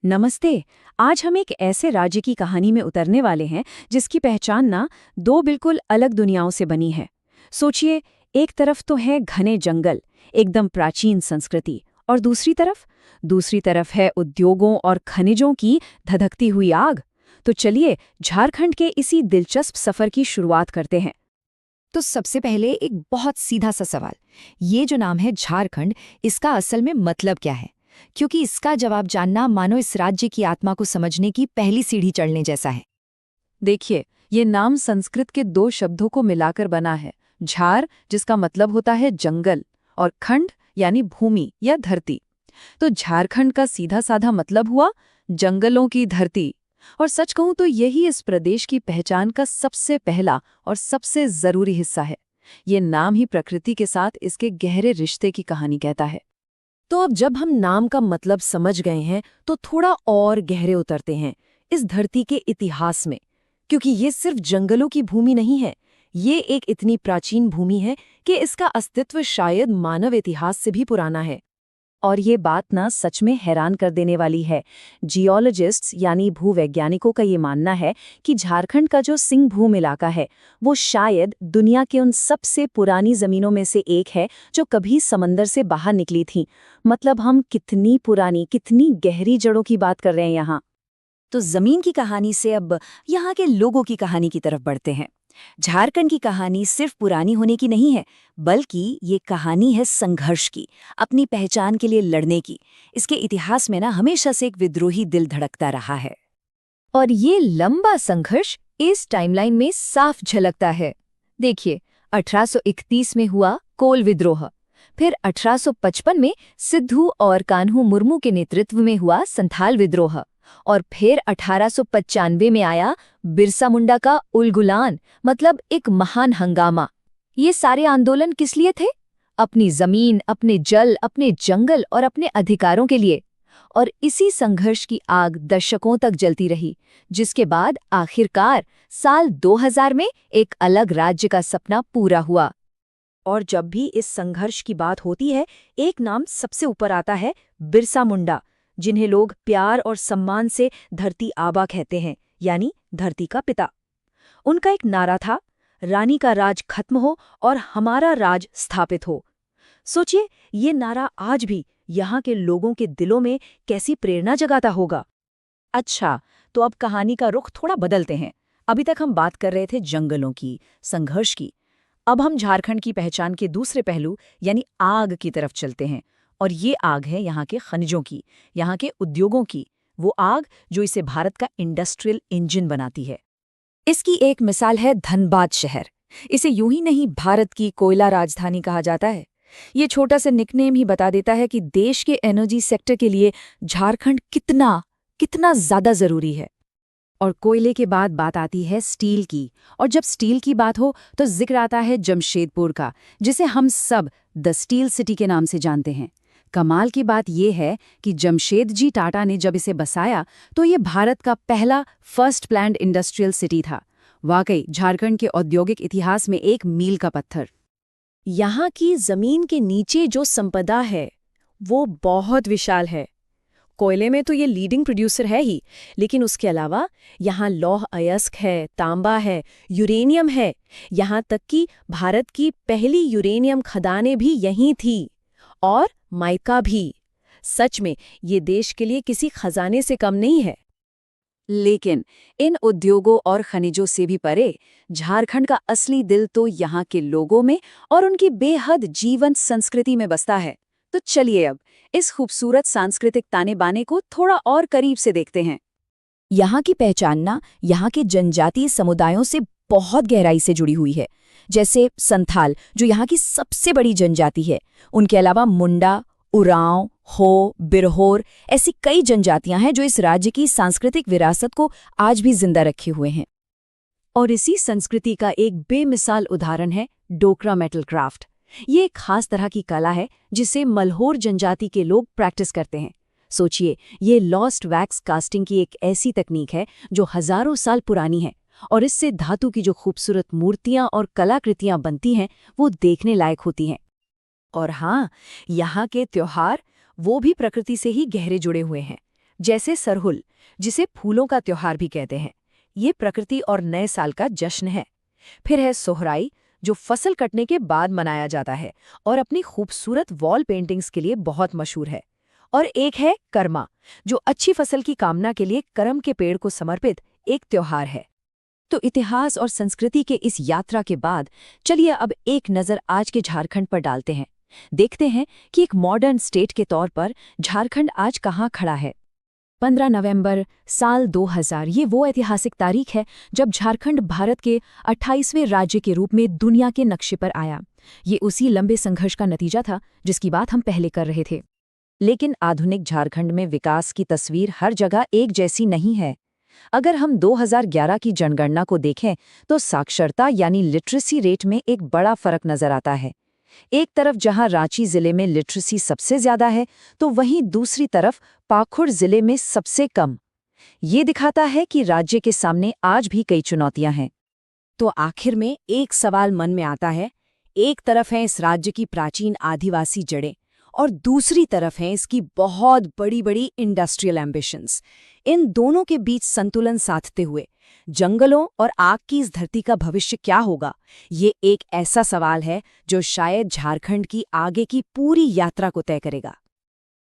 नमस्ते। आज हम एक ऐसे राज्य की कहानी में उतरने वाले हैं जिसकी पहचान ना दो बिल्कुल अलग दुनियाओं से बनी है। सोचिए, एक तरफ तो है घने जंगल, एकदम प्राचीन संस्कृति, और दूसरी तरफ है उद्योगों और खनिजों की धधकती हुई आग। तो चलिए झारखंड के इसी दिलचस्प सफर की शुरुआत करते हैं। तो सबसे पहले एक बहुत सीधा सा सवाल, ये जो नाम है झारखंड, इसका असल में मतलब क्या है? क्योंकि इसका जवाब जानना मानो इस राज्य की आत्मा को समझने की पहली सीढ़ी चढ़ने जैसा है। देखिए, ये नाम संस्कृत के दो शब्दों को मिलाकर बना है। झार, जिसका मतलब होता है जंगल, और खंड यानी भूमि या धरती। तो झारखंड का सीधा साधा मतलब हुआ जंगलों की धरती। और सच कहूं तो यही इस प्रदेश की पहचान का सबसे पहला और सबसे जरूरी हिस्सा है। ये नाम ही प्रकृति के साथ इसके गहरे रिश्ते की कहानी कहता है। तो अब जब हम नाम का मतलब समझ गए हैं तो थोड़ा और गहरे उतरते हैं इस धरती के इतिहास में, क्योंकि ये सिर्फ जंगलों की भूमि नहीं है। ये एक इतनी प्राचीन भूमि है कि इसका अस्तित्व शायद मानव इतिहास से भी पुराना है। और ये बात ना सच में हैरान कर देने वाली है। जियोलॉजिस्ट्स यानी भूवैज्ञानिकों का ये मानना है कि झारखंड का जो सिंहभूम इलाका है वो शायद दुनिया के उन सबसे पुरानी जमीनों में से एक है जो कभी समंदर से बाहर निकली थी। मतलब हम कितनी पुरानी, कितनी गहरी जड़ों की बात कर रहे हैं यहाँ। तो जमीन की कहानी से अब यहाँ के लोगों की कहानी की तरफ बढ़ते हैं। झारखंड की कहानी सिर्फ पुरानी होने की नहीं है, बल्कि ये कहानी है संघर्ष की, अपनी पहचान के लिए लड़ने की। इसके इतिहास में ना हमेशा से एक विद्रोही दिल धड़कता रहा है। और ये लंबा संघर्ष इस टाइमलाइन में साफ झलकता है। देखिए, 1831 में हुआ कोल विद्रोह, फिर 1855 में सिद्धू और कान्हू मुर्मू के नेतृत्व में हुआ संथाल विद्रोह, और फिर 1895 में आया बिरसा मुंडा का उलगुलान, मतलब एक महान हंगामा। ये सारे आंदोलन किस लिए थे? अपनी जमीन, अपने जल, अपने जंगल और अपने अधिकारों के लिए। और इसी संघर्ष की आग दशकों तक जलती रही, जिसके बाद आखिरकार साल 2000 में एक अलग राज्य का सपना पूरा हुआ। और जब भी इस संघर्ष की बात होती है, एक नाम सबसे ऊपर आता है, बिरसा मुंडा, जिन्हें लोग प्यार और सम्मान से धरती आबा कहते हैं, यानी धरती का पिता। उनका एक नारा था, रानी का राज खत्म हो और हमारा राज स्थापित हो। सोचिए, ये नारा आज भी यहाँ के लोगों के दिलों में कैसी प्रेरणा जगाता होगा। अच्छा, तो अब कहानी का रुख थोड़ा बदलते हैं। अभी तक हम बात कर रहे थे जंगलों की, संघर्ष की। अब हम झारखंड की पहचान के दूसरे पहलू यानी आग की तरफ चलते हैं। और ये आग है यहाँ के खनिजों की, यहाँ के उद्योगों की, वो आग जो इसे भारत का इंडस्ट्रियल इंजन बनाती है। इसकी एक मिसाल है धनबाद शहर। इसे यूं ही नहीं भारत की कोयला राजधानी कहा जाता है। ये छोटा सा निकनेम ही बता देता है कि देश के एनर्जी सेक्टर के लिए झारखंड कितना कितना ज्यादा जरूरी है। और कोयले के बाद बात आती है स्टील की, और जब स्टील की बात हो तो जिक्र आता है जमशेदपुर का, जिसे हम सब द स्टील सिटी के नाम से जानते हैं। कमाल की बात यह है कि जमशेदजी टाटा ने जब इसे बसाया तो ये भारत का पहला फर्स्ट प्लान्ड इंडस्ट्रियल सिटी था। वाकई झारखंड के औद्योगिक इतिहास में एक मील का पत्थर। यहाँ की जमीन के नीचे जो संपदा है वो बहुत विशाल है। कोयले में तो ये लीडिंग प्रोड्यूसर है ही, लेकिन उसके अलावा यहाँ लौह अयस्क है, तांबा है, यूरेनियम है। यहाँ तक कि भारत की पहली यूरेनियम खदानें भी यहीं थी, और माइका भी। सच में ये देश के लिए किसी खजाने से कम नहीं है। लेकिन इन उद्योगों और खनिजों से भी परे झारखंड का असली दिल तो यहाँ के लोगों में और उनकी बेहद जीवंत संस्कृति में बसता है। तो चलिए अब इस खूबसूरत सांस्कृतिक ताने बाने को थोड़ा और करीब से देखते हैं। यहाँ की पहचान ना यहाँ के जनजातीय समुदायों से बहुत गहराई से जुड़ी हुई है। जैसे संथाल, जो यहाँ की सबसे बड़ी जनजाति है। उनके अलावा मुंडा, उरांव, हो, बिरहोर, ऐसी कई जनजातियां हैं जो इस राज्य की सांस्कृतिक विरासत को आज भी जिंदा रखे हुए हैं। और इसी संस्कृति का एक बेमिसाल उदाहरण है डोकरा मेटल क्राफ्ट। ये एक खास तरह की कला है जिसे मल्होर जनजाति के लोग प्रैक्टिस करते हैं। सोचिए, ये लॉस्ट वैक्स कास्टिंग की एक ऐसी तकनीक है जो हजारों साल पुरानी है, और इससे धातु की जो खूबसूरत मूर्तियां और कलाकृतियां बनती हैं वो देखने लायक होती हैं। और हाँ, यहाँ के त्योहार वो भी प्रकृति से ही गहरे जुड़े हुए हैं। जैसे सरहुल, जिसे फूलों का त्योहार भी कहते हैं, ये प्रकृति और नए साल का जश्न है। फिर है सोहराई, जो फसल कटने के बाद मनाया जाता है और अपनी खूबसूरत वॉल पेंटिंग्स के लिए बहुत मशहूर है। और एक है करमा, जो अच्छी फसल की कामना के लिए करम के पेड़ को समर्पित एक त्योहार है। तो इतिहास और संस्कृति के इस यात्रा के बाद चलिए अब एक नज़र आज के झारखंड पर डालते हैं। देखते हैं कि एक मॉडर्न स्टेट के तौर पर झारखंड आज कहाँ खड़ा है। 15 नवंबर साल 2000 ये वो ऐतिहासिक तारीख है जब झारखंड भारत के 28वें राज्य के रूप में दुनिया के नक्शे पर आया। ये उसी लंबे संघर्ष का नतीजा था जिसकी बात हम पहले कर रहे थे। लेकिन आधुनिक झारखंड में विकास की तस्वीर हर जगह एक जैसी नहीं है। अगर हम 2011 की जनगणना को देखें तो साक्षरता यानी लिटरेसी रेट में एक बड़ा फर्क नजर आता है। एक तरफ जहां रांची जिले में लिटरेसी सबसे ज्यादा है, तो वहीं दूसरी तरफ पाकुड़ जिले में सबसे कम। ये दिखाता है कि राज्य के सामने आज भी कई चुनौतियां हैं। तो आखिर में एक सवाल मन में आता है, एक तरफ है इस राज्य की प्राचीन आदिवासी जड़ें और दूसरी तरफ है इसकी बहुत बड़ी-बड़ी इंडस्ट्रियल एम्बिशंस। इन दोनों के बीच संतुलन साधते हुए जंगलों और आग की इस धरती का भविष्य क्या होगा? ये एक ऐसा सवाल है जो शायद झारखंड की आगे की पूरी यात्रा को तय करेगा।